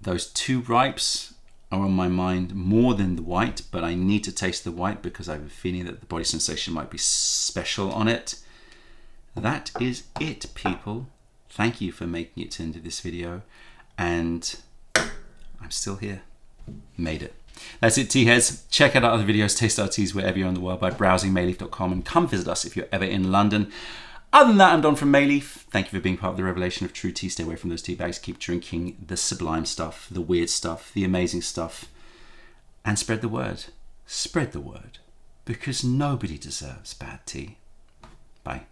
Those 2 ripes are on my mind more than the white, but I need to taste the white because I have a feeling that the body sensation might be special on it. That is it, people. Thank you for making it into this video, and I'm still here. Made it. That's it, tea heads. Check out our other videos, taste our teas wherever you're in the world by browsing meileaf.com, and come visit us if you're ever in London. Other than that, I'm Don from Mei Leaf. Thank you for being part of the revelation of true tea. Stay away from those tea bags. Keep drinking the sublime stuff, the weird stuff, the amazing stuff. And spread the word. Spread the word. Because nobody deserves bad tea. Bye.